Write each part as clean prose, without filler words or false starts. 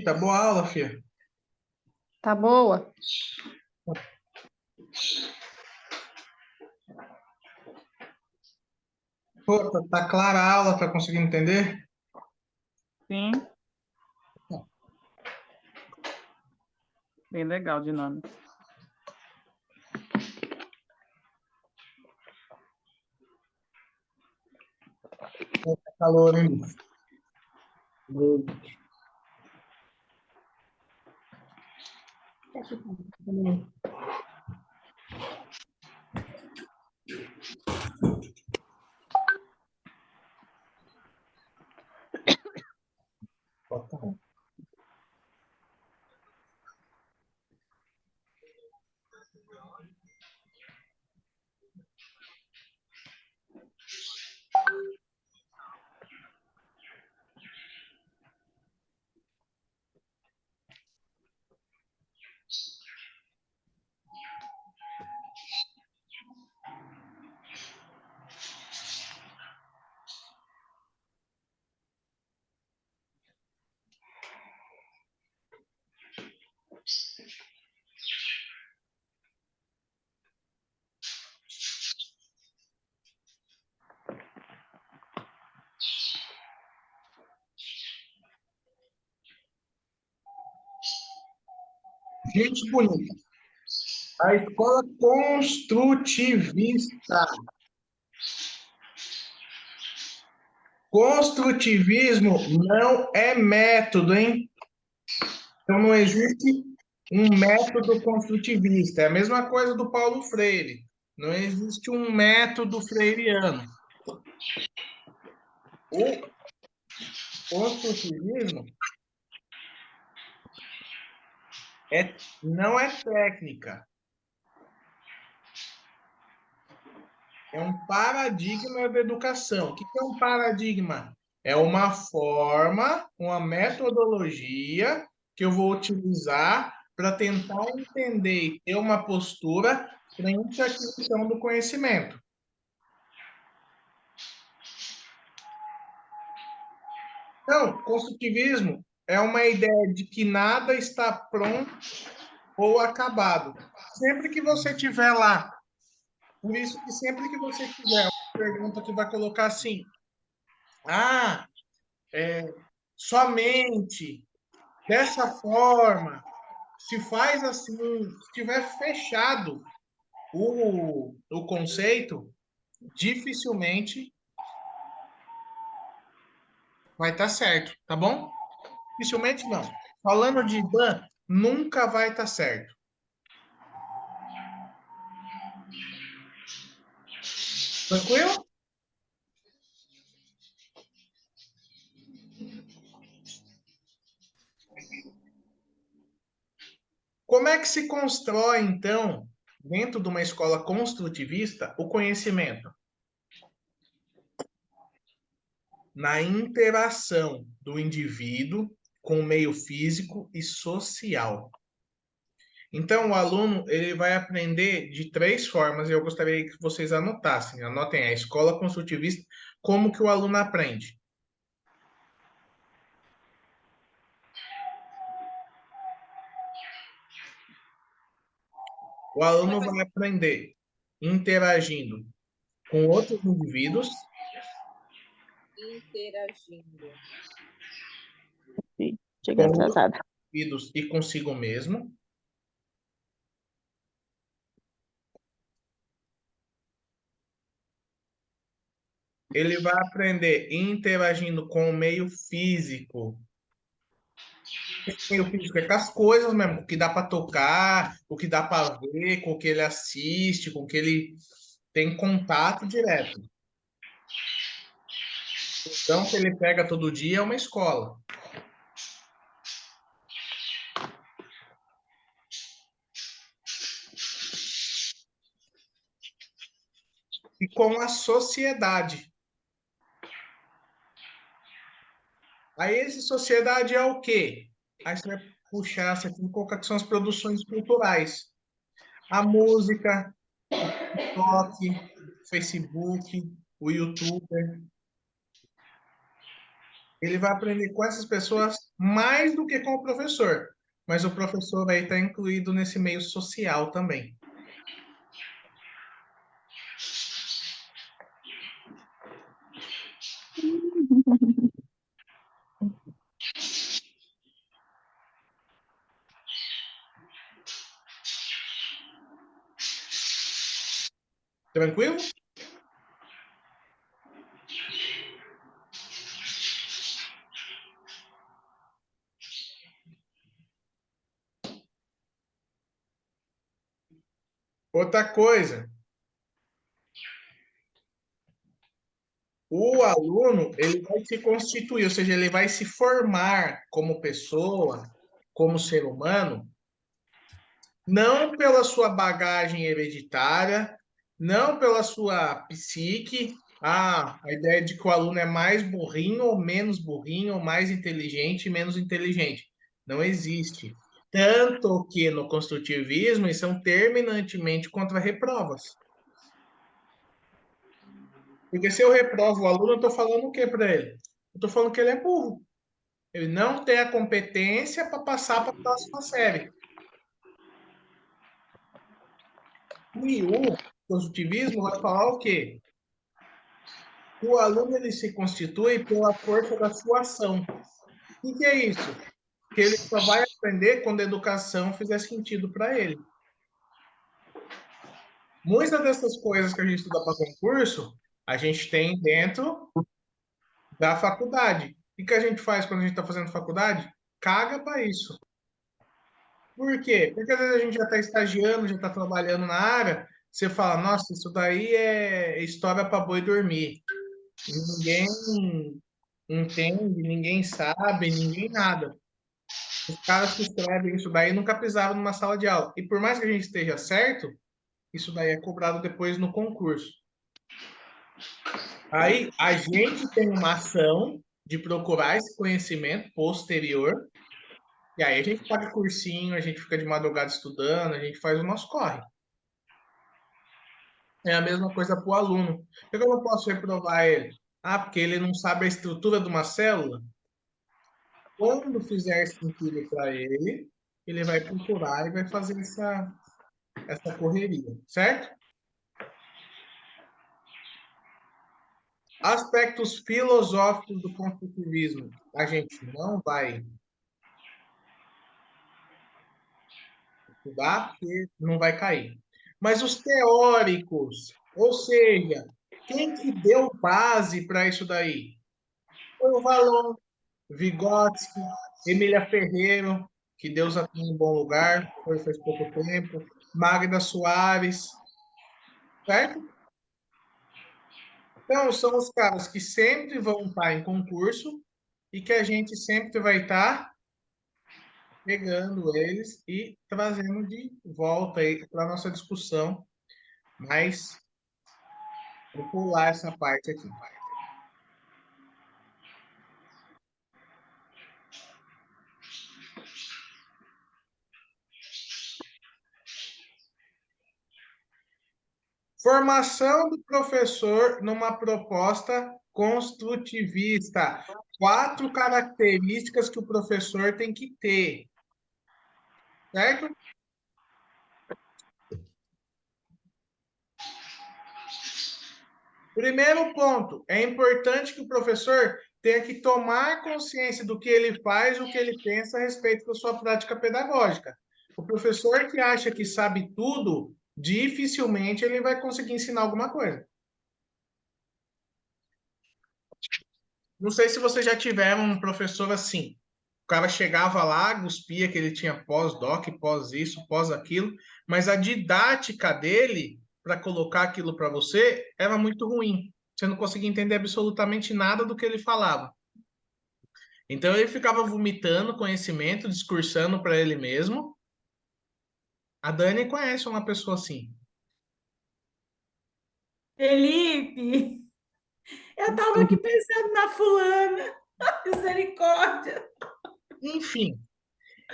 Tá boa a aula, filha? Tá boa? Pô, tá clara a aula, tá conseguindo entender? Sim. Bem legal, dinâmica. Tá calor, hein? Gente bonita. A escola construtivista. Construtivismo não é método, hein? Então não existe um método construtivista. É a mesma coisa do Paulo Freire. Não existe um método freiriano. O construtivismo não é técnica. É um paradigma da educação. O que é um paradigma? É uma forma, uma metodologia que eu vou utilizar para tentar entender e ter uma postura frente à aquisição do conhecimento. Então, construtivismo é uma ideia de que nada está pronto ou acabado. Sempre que você tiver lá, por isso que sempre que você tiver uma pergunta que vai colocar assim, ah, somente dessa forma, se faz assim, se tiver fechado o conceito, dificilmente vai estar certo, tá bom? Dificilmente não. Falando de ban, nunca vai estar certo. Tranquilo? Como é que se constrói, então, dentro de uma escola construtivista, o conhecimento? Na interação do indivíduo com o meio físico e social. Então, o aluno ele vai aprender de três formas, e eu gostaria que vocês anotassem. Anotem a escola construtivista, como que o aluno aprende. O aluno vai aprender interagindo com outros indivíduos. Interagindo. Cheguei Com outros atrasada. indivíduos e consigo mesmo. Ele vai aprender interagindo com o meio físico. O meio físico é com as coisas mesmo, o que dá para tocar, o que dá para ver, com o que ele assiste, com o que ele tem contato direto. Então, que ele pega todo dia é uma escola. E com a sociedade. Aí, essa sociedade é o quê? Aí você vai puxar, você tem que colocar que são as produções culturais. A música, o TikTok, o Facebook, o YouTube. ele vai aprender com essas pessoas mais do que com o professor. Mas o professor vai estar incluído nesse meio social também. Tranquilo? Outra coisa, o aluno, ele vai se constituir, ou seja, ele vai se formar como pessoa, como ser humano, não pela sua bagagem hereditária, não pela sua psique. Ah, a ideia de que o aluno é mais burrinho ou menos burrinho, ou mais inteligente e menos inteligente. Não existe. Tanto que no construtivismo eles são terminantemente contra reprovas. Porque se eu reprovo o aluno, eu estou falando o quê para ele? Eu estou falando que ele é burro. Ele não tem a competência para passar para a próxima série. E o positivismo vai falar o quê? O aluno ele se constitui pela força da sua ação. O que é isso? Que ele só vai aprender quando a educação fizer sentido para ele. Muitas dessas coisas que a gente estuda para concurso, a gente tem dentro da faculdade. O que a gente faz quando a gente está fazendo faculdade? Caga para isso. Por quê? Porque às vezes a gente já está estagiando, já está trabalhando na área, você fala, nossa, isso daí é história para boi dormir. Ninguém entende, ninguém sabe, ninguém nada. Os caras que escrevem isso daí nunca pisaram numa sala de aula. E por mais que a gente esteja certo, isso daí é cobrado depois no concurso. Aí a gente tem uma ação de procurar esse conhecimento posterior, e aí a gente paga cursinho, a gente fica de madrugada estudando, a gente faz o nosso corre. É a mesma coisa para o aluno. Por que eu não posso reprovar ele? Ah, porque ele não sabe a estrutura de uma célula? Quando fizer sentido para ele, ele vai procurar e vai fazer essa correria, certo? Aspectos filosóficos do construtivismo, a gente não vai estudar porque não vai cair. Mas os teóricos, ou seja, quem que deu base para isso daí? Foi o Valon, Vygotsky, Emília Ferreiro, que Deus a tem em bom lugar, foi faz pouco tempo, Magda Soares, certo? Então, são os caras que sempre vão estar em concurso e que a gente sempre vai estar pegando eles e trazendo de volta aí para a nossa discussão, mas vou pular essa parte aqui. Formação do professor numa proposta construtivista. 4 características que o professor tem que ter, certo? Primeiro ponto, é importante que o professor tenha que tomar consciência do que ele faz, o que ele pensa a respeito da sua prática pedagógica. O professor que acha que sabe tudo, dificilmente ele vai conseguir ensinar alguma coisa. Não sei se vocês já tiveram um professor assim. O cara chegava lá, cuspia que ele tinha pós-doc, pós isso, pós aquilo, mas a didática dele para colocar aquilo para você era muito ruim. Você não conseguia entender absolutamente nada do que ele falava. Então ele ficava vomitando conhecimento, discursando para ele mesmo. A Dani conhece uma pessoa assim. Felipe, eu estava aqui pensando na fulana. Misericórdia. Enfim,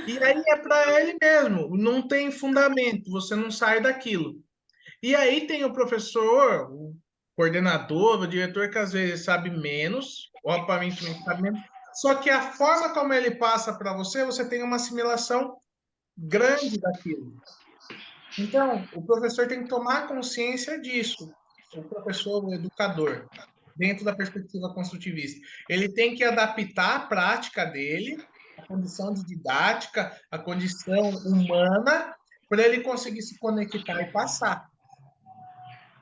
e aí é para ele mesmo, não tem fundamento, você não sai daquilo. E aí tem o professor, o coordenador, o diretor que às vezes sabe menos, ou aparentemente sabe menos, Só que a forma como ele passa para você, você tem uma assimilação grande daquilo. Então, o professor tem que tomar consciência disso. O professor, o educador, dentro da perspectiva construtivista, ele tem que adaptar a prática dele, a condição de didática, a condição humana, para ele conseguir se conectar e passar.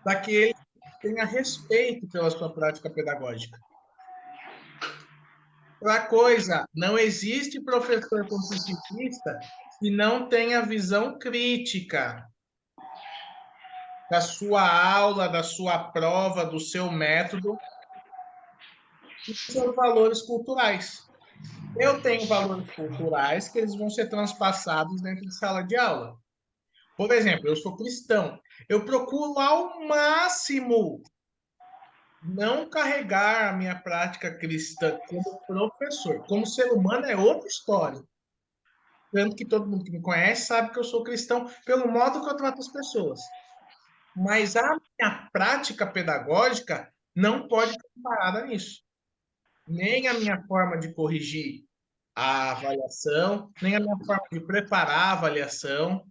Para que ele tenha respeito pela sua prática pedagógica. Outra coisa, não existe professor construtivista que não tenha visão crítica da sua aula, da sua prova, do seu método e dos seus valores culturais. Eu tenho valores culturais que eles vão ser transpassados dentro de sala de aula. Por exemplo, eu sou cristão. Eu procuro ao máximo não carregar a minha prática cristã como professor. Como ser humano é outra história. Tanto que todo mundo que me conhece sabe que eu sou cristão pelo modo que eu trato as pessoas. Mas a minha prática pedagógica não pode ser comparada nisso. Nem a minha forma de corrigir a avaliação, nem a minha forma de preparar a avaliação.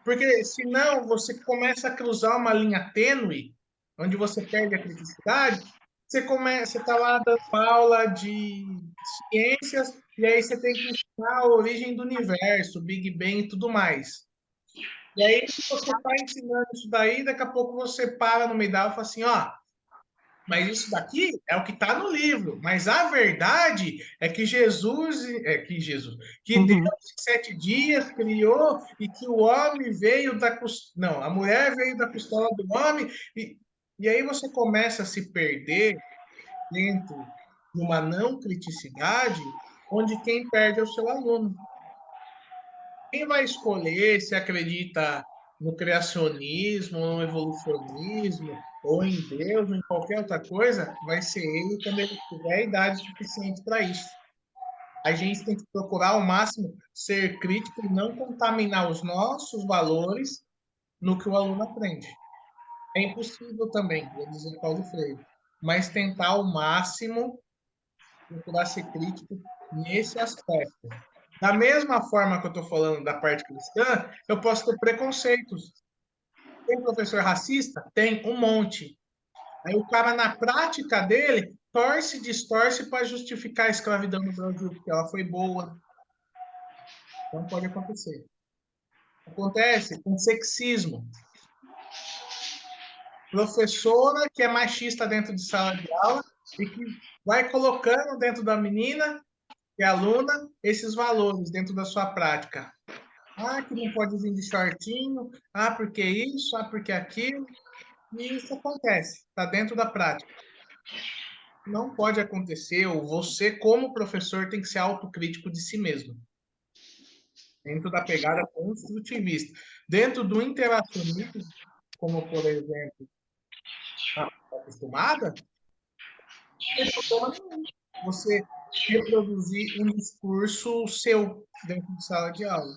Porque senão você começa a cruzar uma linha tênue, onde você perde a criticidade, você está lá dando aula de ciências, e aí você tem que ensinar a origem do universo, Big Bang e tudo mais. E aí você está ensinando isso daí, daqui a pouco você para no meio da aula e fala assim, ó, mas isso daqui é o que está no livro. Mas a verdade é que que Deus em 7 dias criou e que o homem veio não, a mulher veio da costela do homem. E aí você começa a se perder dentro de uma não criticidade, onde quem perde é o seu aluno. Quem vai escolher se acredita no criacionismo, no evolucionismo, ou em Deus, ou em qualquer outra coisa, vai ser ele quando ele tiver a idade suficiente para isso. A gente tem que procurar ao máximo ser crítico e não contaminar os nossos valores no que o aluno aprende. É impossível também, vou dizer Paulo Freire, mas tentar ao máximo procurar ser crítico nesse aspecto. Da mesma forma que eu estou falando da parte cristã, eu posso ter preconceitos. Tem professor racista? Tem um monte. Aí o cara, na prática dele, torce e distorce para justificar a escravidão no Brasil, porque ela foi boa. Não pode acontecer. Acontece com sexismo. Professora que é machista dentro de sala de aula e que vai colocando dentro da menina, que é aluna, esses valores dentro da sua prática. Ah, que não pode vir de shortinho. Ah, porque isso. Ah, porque aquilo. E isso acontece. Está dentro da prática. Não pode acontecer, ou você, como professor, tem que ser autocrítico de si mesmo. Dentro da pegada construtivista. Dentro do interacionismo, como, por exemplo, a acostumada, você reproduzir um discurso seu dentro de sala de aula.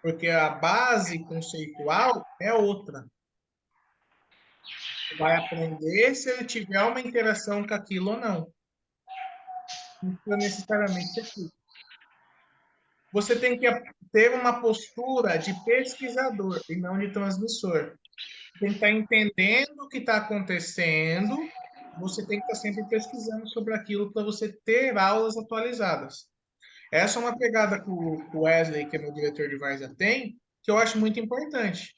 Porque a base conceitual é outra. Vai aprender se ele tiver uma interação com aquilo ou não. Não precisa necessariamente ser tudo. Você tem que ter uma postura de pesquisador e não de transmissor. Tem que estar entendendo o que está acontecendo, você tem que estar sempre pesquisando sobre aquilo para você ter aulas atualizadas. Essa é uma pegada que o Wesley, que é meu diretor de Várzea, tem, que eu acho muito importante.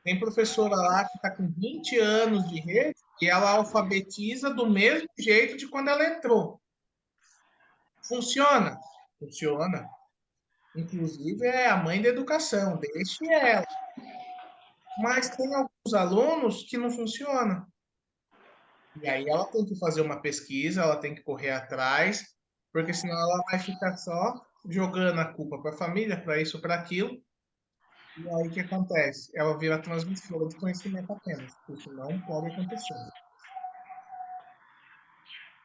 Tem professora lá que está com 20 anos de rede e ela alfabetiza do mesmo jeito de quando ela entrou. Funciona? Funciona. Inclusive, é a mãe da educação, deixe ela. Mas tem alguns alunos que não funcionam. E aí ela tem que fazer uma pesquisa, ela tem que correr atrás, porque senão ela vai ficar só jogando a culpa para a família, para isso, para aquilo. E aí o que acontece? Ela vira transmissora de conhecimento apenas. Isso não pode acontecer.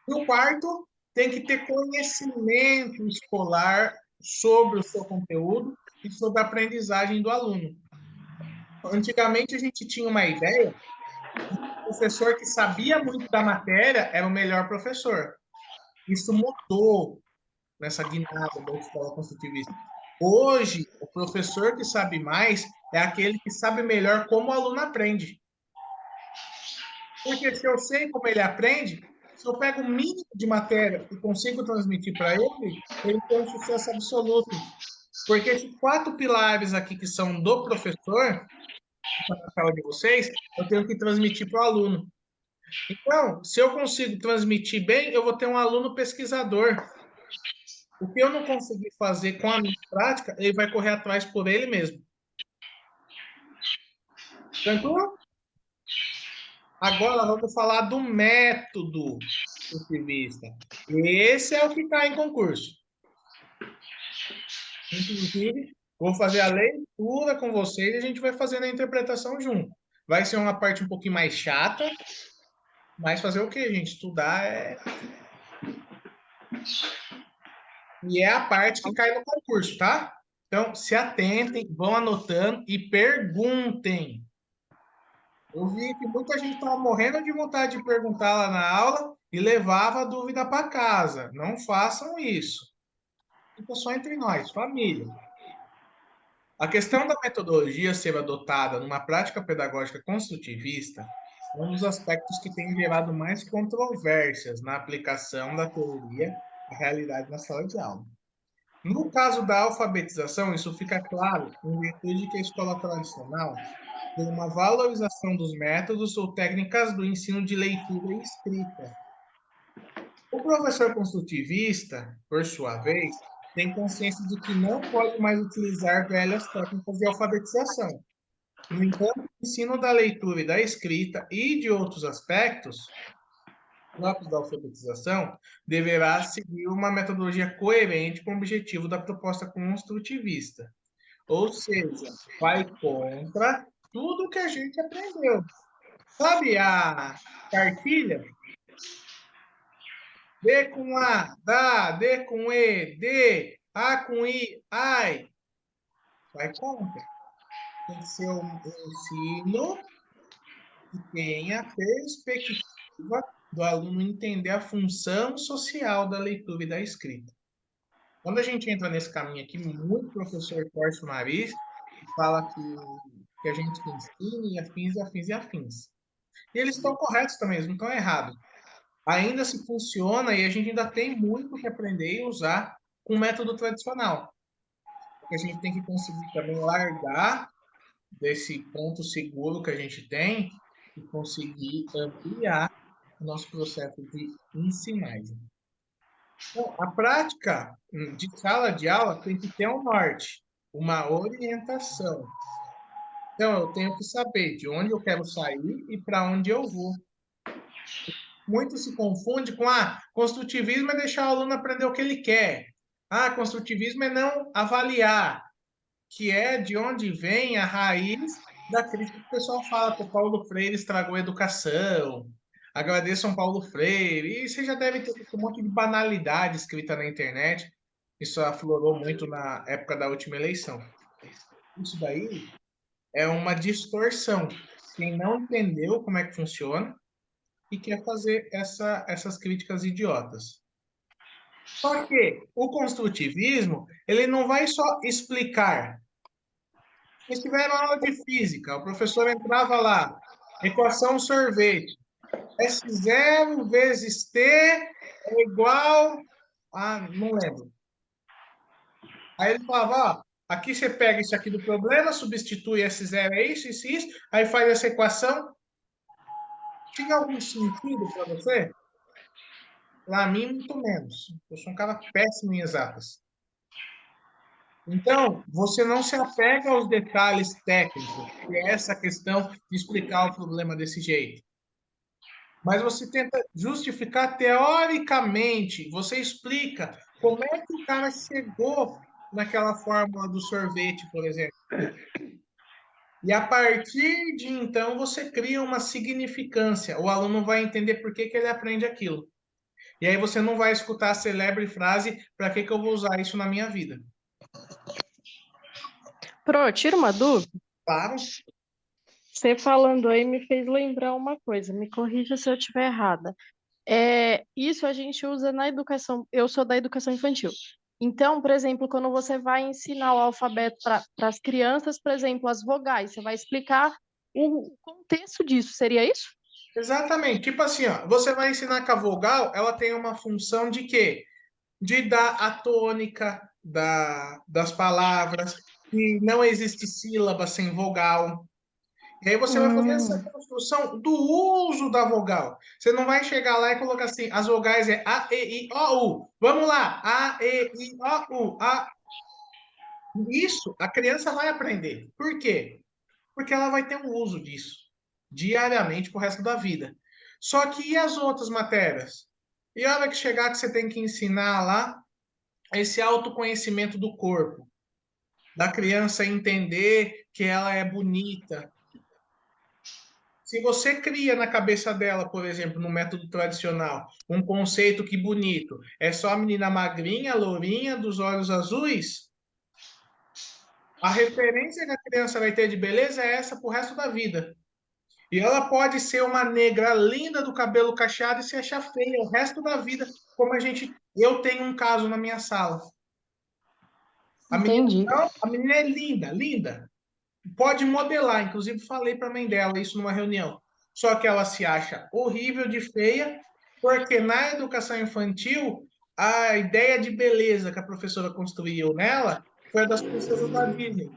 E o quarto, tem que ter conhecimento escolar sobre o seu conteúdo e sobre a aprendizagem do aluno. Antigamente, a gente tinha uma ideia de que o professor que sabia muito da matéria era o melhor professor. Isso mudou nessa guinada da escola construtivista. Hoje, o professor que sabe mais é aquele que sabe melhor como o aluno aprende. Porque se eu sei como ele aprende, se eu pego o mínimo de matéria e consigo transmitir para ele, ele tem um sucesso absoluto. Porque esses 4 pilares aqui que são do professor, na sala de vocês, eu tenho que transmitir para o aluno. Então, se eu consigo transmitir bem, eu vou ter um aluno pesquisador. O que eu não conseguir fazer com a minha prática, ele vai correr atrás por ele mesmo. Tranquilo? Agora vamos falar do método construtivista. Esse é o que está em concurso. Inclusive, vou fazer a leitura com vocês e a gente vai fazendo a interpretação junto. Vai ser uma parte um pouquinho mais chata, mas fazer o quê, gente? Estudar é... E é a parte que cai no concurso, tá? Então, se atentem, vão anotando e perguntem. Eu vi que muita gente estava morrendo de vontade de perguntar lá na aula e levava a dúvida para casa. Não façam isso. Fica só entre nós, família. A questão da metodologia ser adotada numa prática pedagógica construtivista é um dos aspectos que tem gerado mais controvérsias na aplicação da teoria à realidade na sala de aula. No caso da alfabetização, isso fica claro em virtude que a escola tradicional tem uma valorização dos métodos ou técnicas do ensino de leitura e escrita. O professor construtivista, por sua vez, tem consciência de que não pode mais utilizar velhas técnicas de alfabetização. No entanto, o ensino da leitura e da escrita e de outros aspectos próprios da alfabetização deverá seguir uma metodologia coerente com o objetivo da proposta construtivista. Ou seja, vai contra tudo que a gente aprendeu. Sabe a cartilha? D com A, dá, D com E, D, A com I, ai. Vai contra. Tem que ser um ensino que tenha perspectiva do aluno entender a função social da leitura e da escrita. Quando a gente entra nesse caminho aqui, muito professor torce o nariz e fala que a gente ensina e afins, e afins, e afins. E eles estão corretos também, eles não estão errados. Ainda se funciona e a gente ainda tem muito que aprender e usar com o método tradicional. Porque a gente tem que conseguir também largar desse ponto seguro que a gente tem e conseguir ampliar o nosso processo de ensinagem. Então, a prática de sala de aula tem que ter um norte, uma orientação. Então, eu tenho que saber de onde eu quero sair e para onde eu vou. Muito se confunde com construtivismo é deixar o aluno aprender o que ele quer. Construtivismo é não avaliar, que é de onde vem a raiz da crítica que o pessoal fala que o Paulo Freire estragou a educação. Agradeçam Paulo Freire. E você já deve ter um monte de banalidade escrita na internet. Isso aflorou muito na época da última eleição. Isso daí é uma distorção. Quem não entendeu como é que funciona e quer fazer essas críticas idiotas. Só que o construtivismo, ele não vai só explicar. Vocês tiveram aula de física, o professor entrava lá, equação sorvete. S0 vezes T é igual a... não lembro. Aí ele falava, ó, aqui você pega isso aqui do problema, substitui S0 é isso, aí faz essa equação. Tinha algum sentido para você? Para mim, muito menos. Eu sou um cara péssimo em exatas. Então, você não se apega aos detalhes técnicos, que é essa questão de explicar o problema desse jeito. Mas você tenta justificar teoricamente, você explica como é que o cara chegou naquela fórmula do sorvete, por exemplo. E a partir de então, você cria uma significância. O aluno vai entender por que ele aprende aquilo. E aí você não vai escutar a célebre frase, para que eu vou usar isso na minha vida? Pro, tira uma dúvida. Claro. Você falando aí me fez lembrar uma coisa, me corrija se eu estiver errada. Isso a gente usa na educação. Eu sou da educação infantil. Então, por exemplo, quando você vai ensinar o alfabeto para as crianças, por exemplo, as vogais, você vai explicar o contexto disso, seria isso? Exatamente. Tipo assim, ó, você vai ensinar que a vogal, ela tem uma função de quê? De dar a tônica das palavras, que não existe sílaba sem vogal. E aí você vai fazer essa Hum, construção do uso da vogal. Você não vai chegar lá e colocar assim, as vogais é A, E, I, O, U. Vamos lá, A, E, I, O, U. Isso a criança vai aprender. Por quê? Porque ela vai ter um uso disso diariamente pro resto da vida. Só que e as outras matérias? E a hora que chegar que você tem que ensinar lá esse autoconhecimento do corpo, da criança entender que ela é bonita. Se você cria na cabeça dela, por exemplo, no método tradicional, um conceito que bonito, é só a menina magrinha, lourinha, dos olhos azuis, a referência que a criança vai ter de beleza é essa pro resto da vida. E ela pode ser uma negra linda do cabelo cacheado e se achar feia o resto da vida, como a gente. Eu tenho um caso na minha sala. A menina, entendi. não, a menina é linda, linda. Pode modelar, inclusive falei para a mãe dela isso numa reunião. Só que ela se acha horrível de feia, porque na educação infantil, a ideia de beleza que a professora construiu nela foi a das princesas da Disney.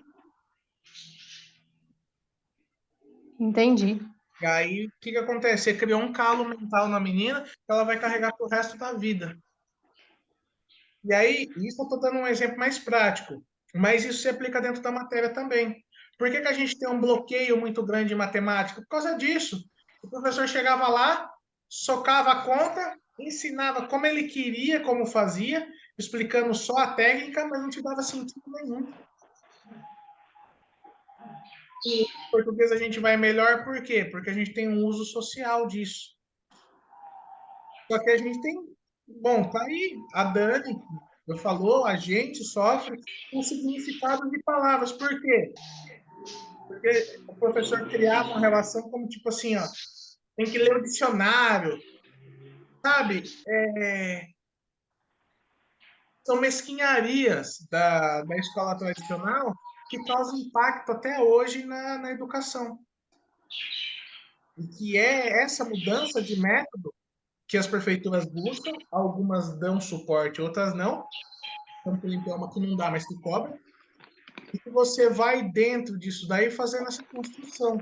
Entendi. E aí, o que que acontece? Você criou um calo mental na menina que ela vai carregar pro resto da vida. E aí, isso eu estou dando um exemplo mais prático, mas isso se aplica dentro da matéria também. Por que que a gente tem um bloqueio muito grande de matemática? Por causa disso. O professor chegava lá, socava a conta, ensinava como ele queria, como fazia, explicando só a técnica, mas não te dava sentido nenhum. O português a gente vai melhor por quê? Porque a gente tem um uso social disso. Só que a gente tem. Bom, tá aí, a Dani eu falou, a gente sofre com significado de palavras. Por quê? Porque o professor criava uma relação como tipo assim, ó, tem que ler o dicionário, sabe? São mesquinharias da escola tradicional que causam impacto até hoje na educação. E que é essa mudança de método que as prefeituras buscam, algumas dão suporte, outras não. Então, tem uma que não dá, mas que cobra. E que você vai dentro disso daí fazendo essa construção.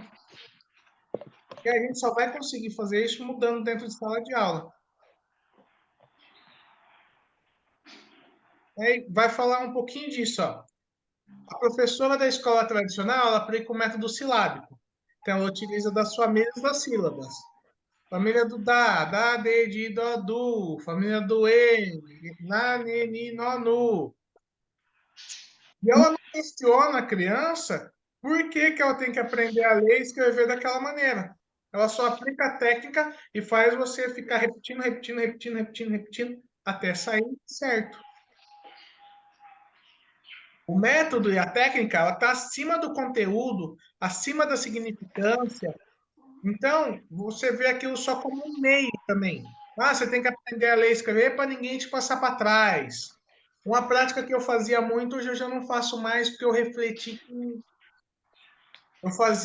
E a gente só vai conseguir fazer isso mudando dentro de sala de aula. Aí vai falar um pouquinho disso, ó. A professora da escola tradicional, ela aplica o método silábico. Então, ela utiliza das famílias das sílabas. Família do da, de, do, do. Família do na, ne, ni, no, nu. E ela não questiona a criança por que que ela tem que aprender a ler e escrever daquela maneira. Ela só aplica a técnica e faz você ficar repetindo, repetindo, repetindo, repetindo, repetindo, até sair certo. O método e a técnica, ela está acima do conteúdo, acima da significância. Então, você vê aquilo só como um meio também. Ah, você tem que aprender a ler e escrever para ninguém te passar para trás. Uma prática que eu fazia muito, hoje eu já não faço mais, porque eu refleti que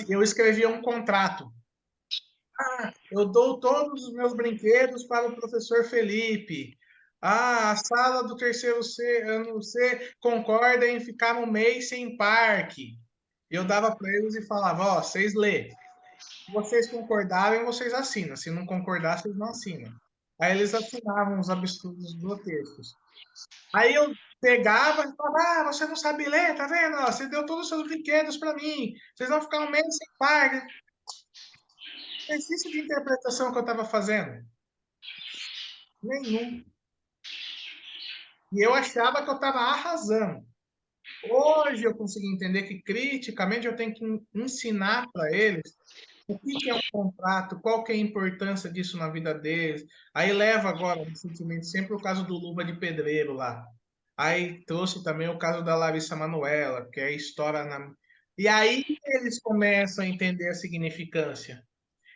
eu escrevia um contrato. Eu dou todos os meus brinquedos para o professor Felipe. A sala do terceiro C, ano C, concorda em ficar um mês sem parque. Eu dava para eles e falava, ó, vocês lê. Se vocês concordarem, vocês assinam. Se não concordar, vocês não assinam. Aí eles assinavam os absurdos grotescos. Aí eu pegava e falava, você não sabe ler, tá vendo? Ó, você deu todos os seus brinquedos para mim. Vocês vão ficar um mês sem parque. Exercício de interpretação que eu estava fazendo? Nenhum. E eu achava que eu estava arrasando. Hoje eu consegui entender que criticamente eu tenho que ensinar para eles o que é um contrato, qual que é a importância disso na vida deles. Aí leva agora, recentemente, sempre o caso do Luva de Pedreiro lá. Aí trouxe também o caso da Larissa Manoela, que é a história na... E aí eles começam a entender a significância.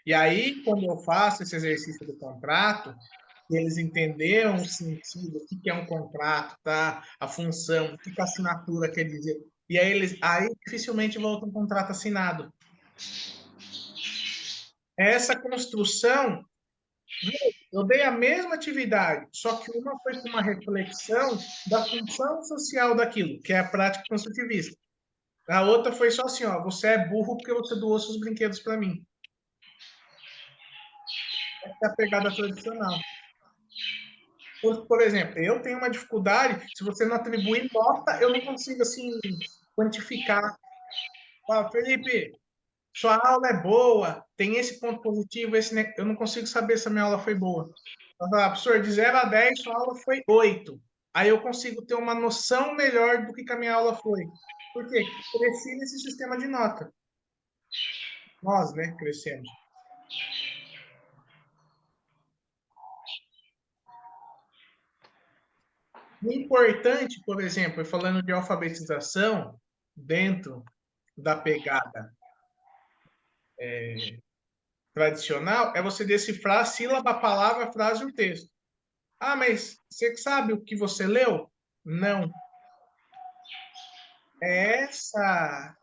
E aí, quando eu faço esse exercício do contrato, eles entenderam o sentido, o que é um contrato, tá? A função, o que a assinatura quer dizer. E aí dificilmente volta um contrato assinado. Essa construção, eu dei a mesma atividade, só que uma foi com uma reflexão da função social daquilo, que é a prática construtivista. A outra foi só assim, ó, você é burro porque você doou seus brinquedos para mim. Essa é a pegada tradicional. Por exemplo, eu tenho uma dificuldade, se você não atribuir nota, eu não consigo, assim, quantificar. Fala, Felipe, sua aula é boa, tem esse ponto positivo, eu não consigo saber se a minha aula foi boa. Fala, professor, de 0 a 10, sua aula foi 8. Aí eu consigo ter uma noção melhor do que a minha aula foi. Por quê? Cresci nesse sistema de nota. Nós, né, crescemos. O importante, por exemplo, falando de alfabetização, dentro da pegada tradicional, é você decifrar sílaba, palavra, frase e o texto. Ah, mas você sabe o que você leu? Não. É essa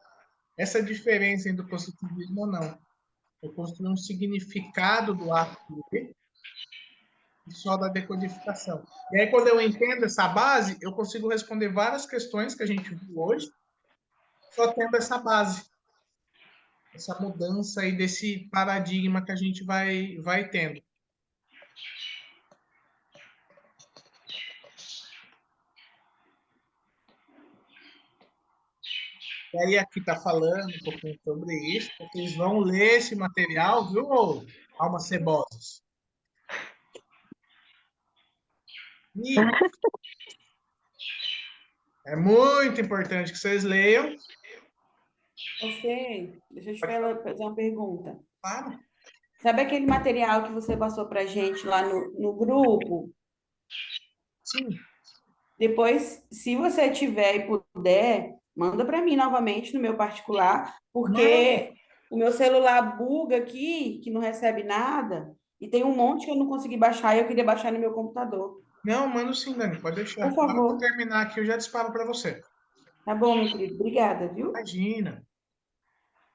diferença entre o positivismo ou não. Eu construí um significado do ato de ler e só da decodificação. E aí, quando eu entendo essa base, eu consigo responder várias questões que a gente viu hoje, só tendo essa base. Essa mudança aí desse paradigma que a gente vai tendo. E aí aqui está falando um pouquinho sobre isso, vocês vão ler esse material, viu, almas cebosas? E é muito importante que vocês leiam. Você, deixa eu te fazer uma pergunta. Claro. Sabe aquele material que você passou para a gente lá no grupo? Sim. Depois, se você tiver e puder, manda para mim novamente no meu particular, porque o meu celular buga aqui, que não recebe nada, e tem um monte que eu não consegui baixar e eu queria baixar no meu computador. Não, mando sim, Dani, pode deixar. Por Na hora que eu favor. terminar aqui, eu já disparo para você. Tá bom, meu querido. Obrigada, viu? Imagina.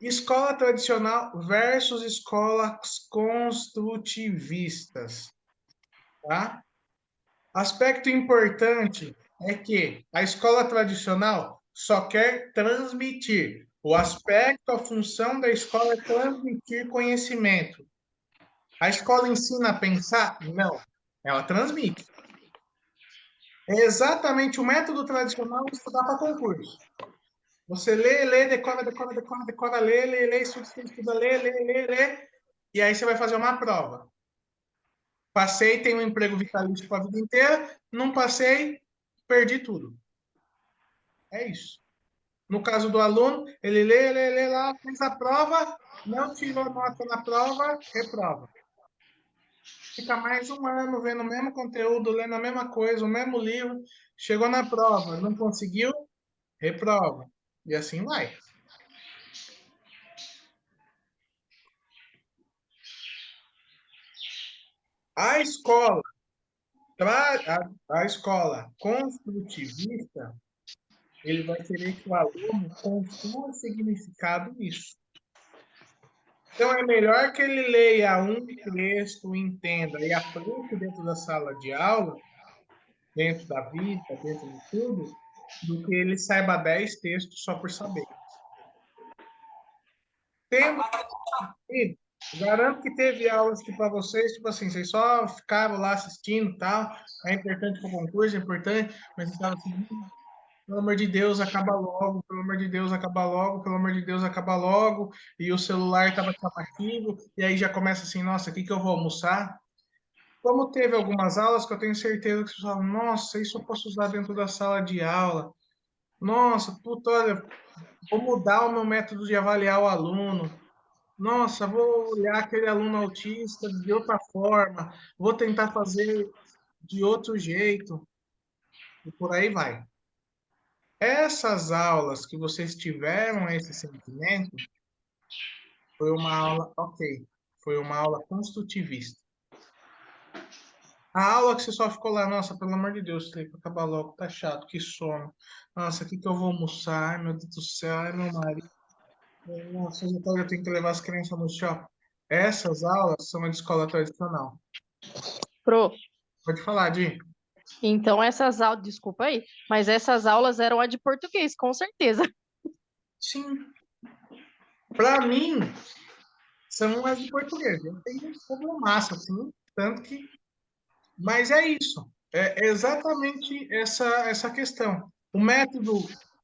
Escola tradicional versus escolas construtivistas, tá? Aspecto importante é que a escola tradicional só quer transmitir. O aspecto, a função da escola é transmitir conhecimento. A escola ensina a pensar? Não. Ela transmite. É exatamente o método tradicional de estudar para concurso. Você lê, decora, lê, estuda, lê, e aí você vai fazer uma prova. Passei, tenho um emprego vitalício para a vida inteira. Não passei, perdi tudo. É isso. No caso do aluno, ele lê lá, fez a prova, não tirou nota na prova, reprova. Fica mais um ano vendo o mesmo conteúdo, lendo a mesma coisa, o mesmo livro. Chegou na prova, não conseguiu, reprova. E assim vai. A escola, a escola construtivista, ele vai querer que o aluno construa significado nisso. Então, é melhor que ele leia um texto, entenda e aplique dentro da sala de aula, dentro da vida, dentro de tudo, do que ele saiba 10 textos só por saber. Tendo garanto que teve aulas que para vocês, tipo assim, vocês só ficaram lá assistindo e tal, é importante para o concurso, é importante, mas vocês estavam assim, pelo amor de Deus, acaba logo, pelo amor de Deus, acaba logo, pelo amor de Deus, acaba logo, e o celular estava chamativo, e aí já começa assim, nossa, o que eu vou almoçar? Como teve algumas aulas que eu tenho certeza que vocês falam, nossa, isso eu posso usar dentro da sala de aula, nossa, puta, olha, vou mudar o meu método de avaliar o aluno, nossa, vou olhar aquele aluno autista de outra forma, vou tentar fazer de outro jeito, e por aí vai. Essas aulas que vocês tiveram esse sentimento, foi uma aula, ok, foi uma aula construtivista. A aula que você só ficou lá, nossa, pelo amor de Deus, Felipe, acaba logo, tá chato, que sono. Nossa, o que que eu vou almoçar? Ai, meu Deus do céu, ai, meu marido. Nossa, eu tenho que levar as crianças no shopping. Essas aulas são de escola tradicional. Pro, Pode falar, Di. então essas aulas, desculpa aí, mas essas aulas eram a de português, com certeza. Sim. Para mim, são as de português. Eu tenho um problemaço, assim, tanto que... Mas é isso. É exatamente essa questão. O método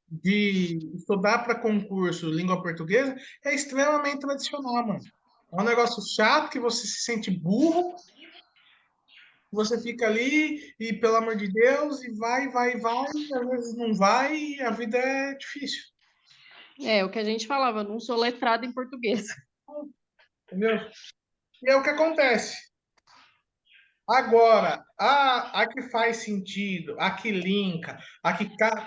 de estudar para concurso língua portuguesa é extremamente tradicional, mano. É um negócio chato que você se sente burro, você fica ali e, pelo amor de Deus, e vai, às vezes não vai, e a vida é difícil, É, o que a gente falava, eu não sou letrada em português. entendeu? E é o que acontece. Agora, a que faz sentido, a que linka,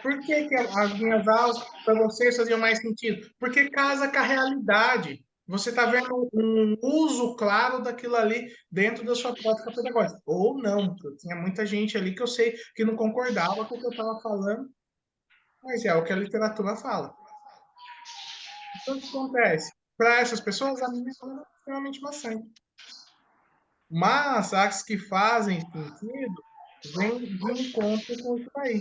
por que, que as minhas aulas para vocês faziam mais sentido? Porque casa com a realidade. Você está vendo um uso claro daquilo ali dentro da sua prática pedagógica. Ou não, porque tinha muita gente ali que eu sei que não concordava com o que eu estava falando, mas é o que a literatura fala. Então, o que acontece? Para essas pessoas, a minha aula é extremamente maçante. Mas as que fazem sentido vêm de encontro com isso aí.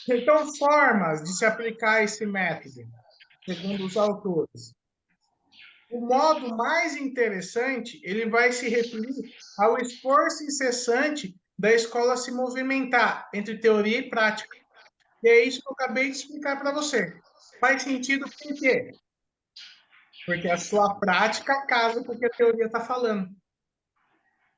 Então, formas de se aplicar esse método, segundo os autores. O modo mais interessante, ele vai se referir ao esforço incessante da escola se movimentar entre teoria e prática. E é isso que eu acabei de explicar para você. Faz sentido por quê? Porque a sua prática casa com o que a teoria está falando.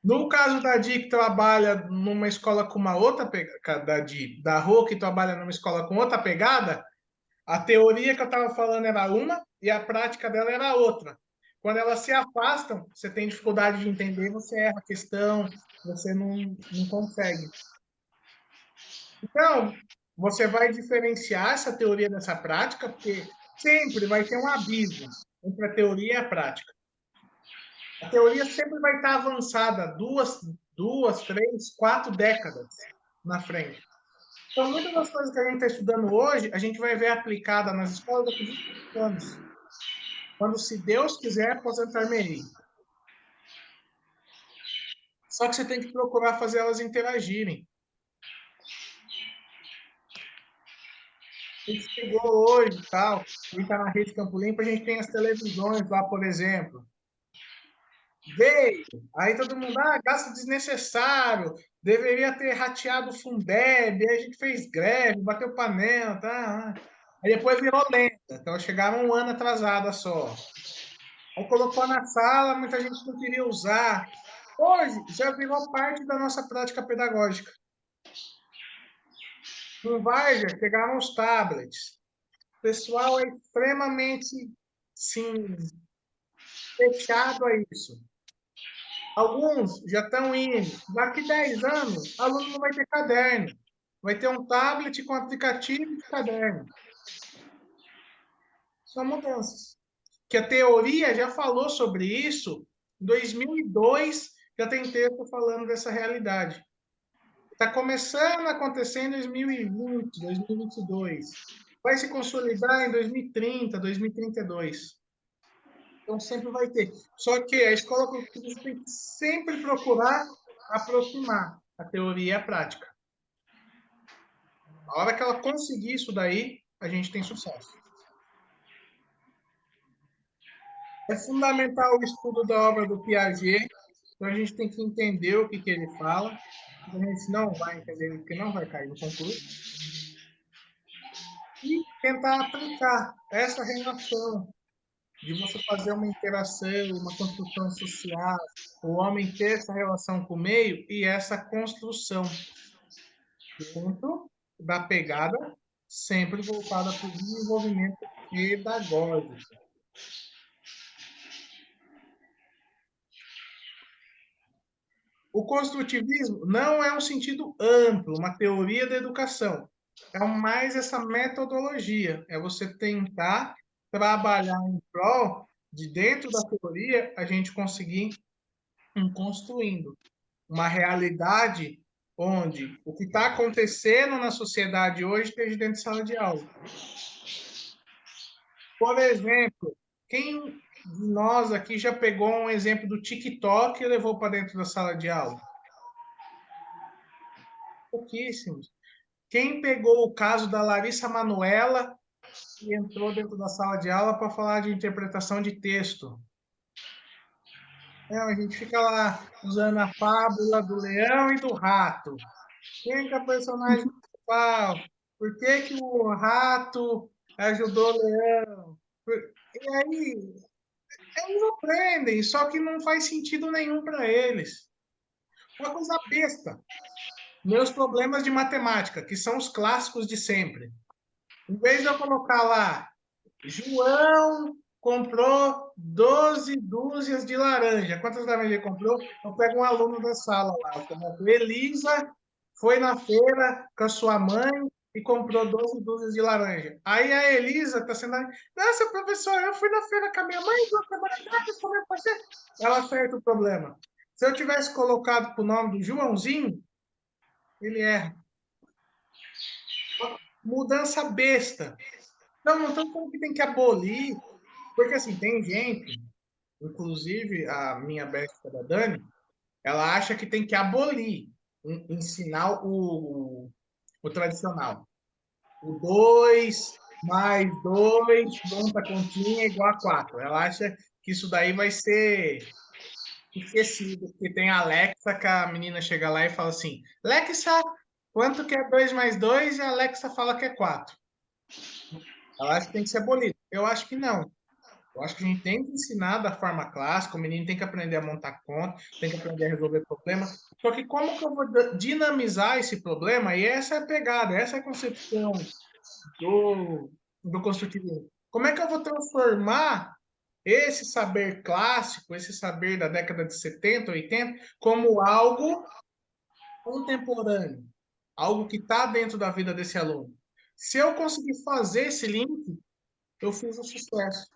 No caso da Di, que trabalha numa escola com uma outra pegada, da Rô, que trabalha numa escola com outra pegada, a teoria que eu estava falando era uma e a prática dela era outra. Quando elas se afastam, você tem dificuldade de entender, você erra a questão, você não consegue. Então, você vai diferenciar essa teoria dessa prática, porque sempre vai ter um abismo entre a teoria e a prática. A teoria sempre vai estar avançada duas, 3, 4 décadas na frente. Então, muitas das coisas que a gente está estudando hoje, a gente vai ver aplicada nas escolas daqui a 25 anos. Quando, se Deus quiser, aposentar-me-ei. Só que você tem que procurar fazer elas interagirem. A gente chegou hoje e tal, a gente está na Rede Campo Limpo, a gente tem as televisões lá, por exemplo. Veio, aí todo mundo, gasto desnecessário, deveria ter rateado o Fundeb, aí a gente fez greve, bateu panela, tá? Aí depois virou lenta, então chegaram um ano atrasada só. Aí colocou na sala, muita gente não queria usar. Hoje já virou parte da nossa prática pedagógica. No Várzea chegaram os tablets. O pessoal é extremamente, sim, fechado a isso. Alguns já estão indo. Daqui 10 anos, o aluno não vai ter caderno. Vai ter um tablet com aplicativo de caderno. São mudanças. Que a teoria já falou sobre isso. Em 2002, já tem texto falando dessa realidade. Está começando a acontecer em 2020, 2022. Vai se consolidar em 2030, 2032. Então, sempre vai ter. Só que a escola construtivista tem que sempre procurar aproximar a teoria e a prática. A hora que ela conseguir isso daí, a gente tem sucesso. É fundamental o estudo da obra do Piaget, então a gente tem que entender o que ele fala, a gente não vai entender porque não vai cair no concurso, e tentar aplicar essa relação de você fazer uma interação, uma construção social, o homem ter essa relação com o meio e essa construção dentro da pegada sempre voltada para o desenvolvimento pedagógico. O construtivismo não é um sentido amplo, uma teoria da educação. É mais essa metodologia, é você tentar trabalhar em prol de dentro da teoria a gente conseguir ir construindo uma realidade onde o que está acontecendo na sociedade hoje esteja dentro de sala de aula. Por exemplo, quem de nós aqui já pegou um exemplo do TikTok e levou para dentro da sala de aula? Pouquíssimos. Quem pegou o caso da Larissa Manoela e entrou dentro da sala de aula para falar de interpretação de texto? A gente fica lá usando a fábula do leão e do rato. Quem que é o personagem principal? Por que que o rato ajudou o leão? E aí, eles aprendem, só que não faz sentido nenhum para eles. Uma coisa besta. Meus problemas de matemática, que são os clássicos de sempre. Em vez de eu colocar lá, João comprou 12 dúzias de laranja. Quantas laranjas ele comprou? Eu pego um aluno da sala lá. Eu coloco, Elisa foi na feira com a sua mãe e comprou 12 dúzias de laranja. Aí a Elisa está sendo... Nossa, professora, eu fui na feira com a minha mãe, como é que você... Ela acerta o problema. Se eu tivesse colocado o nome do Joãozinho, ele erra. Mudança besta. Não estamos falando que tem que abolir, porque assim, tem gente, inclusive a minha besta da Dani, ela acha que tem que abolir, ensinar o tradicional. O 2 mais 2, junta a continha igual a 4. Ela acha que isso daí vai ser esquecido, porque tem a Alexa, que a menina chega lá e fala assim, Alexa, quanto que é 2 mais 2? E a Alexa fala que é 4. Ela acha que tem que ser abolido. Eu acho que não. Eu acho que a gente tem que ensinar da forma clássica, o menino tem que aprender a montar conta, tem que aprender a resolver problema. Só que como que eu vou dinamizar esse problema? E essa é a pegada, essa é a concepção do construtivismo. Como é que eu vou transformar esse saber clássico, esse saber da década de 70, 80, como algo contemporâneo, algo que está dentro da vida desse aluno? Se eu conseguir fazer esse link, eu fiz um sucesso.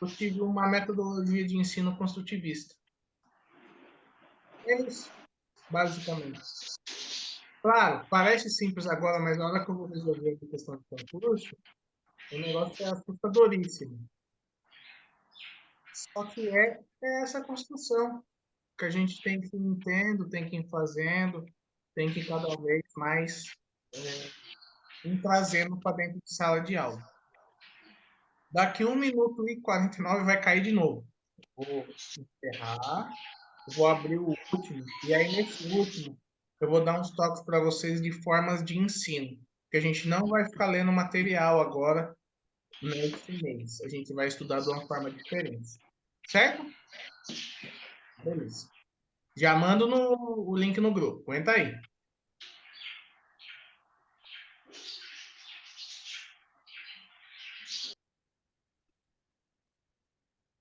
Eu tive uma metodologia de ensino construtivista. É isso, basicamente. Claro, parece simples agora, mas na hora que eu vou resolver a questão de concurso, o negócio é assustadoríssimo. Só que é essa construção que a gente tem que ir entendendo, tem que ir fazendo, tem que cada vez mais ir trazendo para dentro de sala de aula. Daqui 1 minuto e 49 vai cair de novo. Vou encerrar. Vou abrir o último, e aí nesse último eu vou dar uns toques para vocês de formas de ensino, que a gente não vai ficar lendo material agora nesse mês, a gente vai estudar de uma forma diferente, certo? Beleza. Já mando o link no grupo, aguenta aí.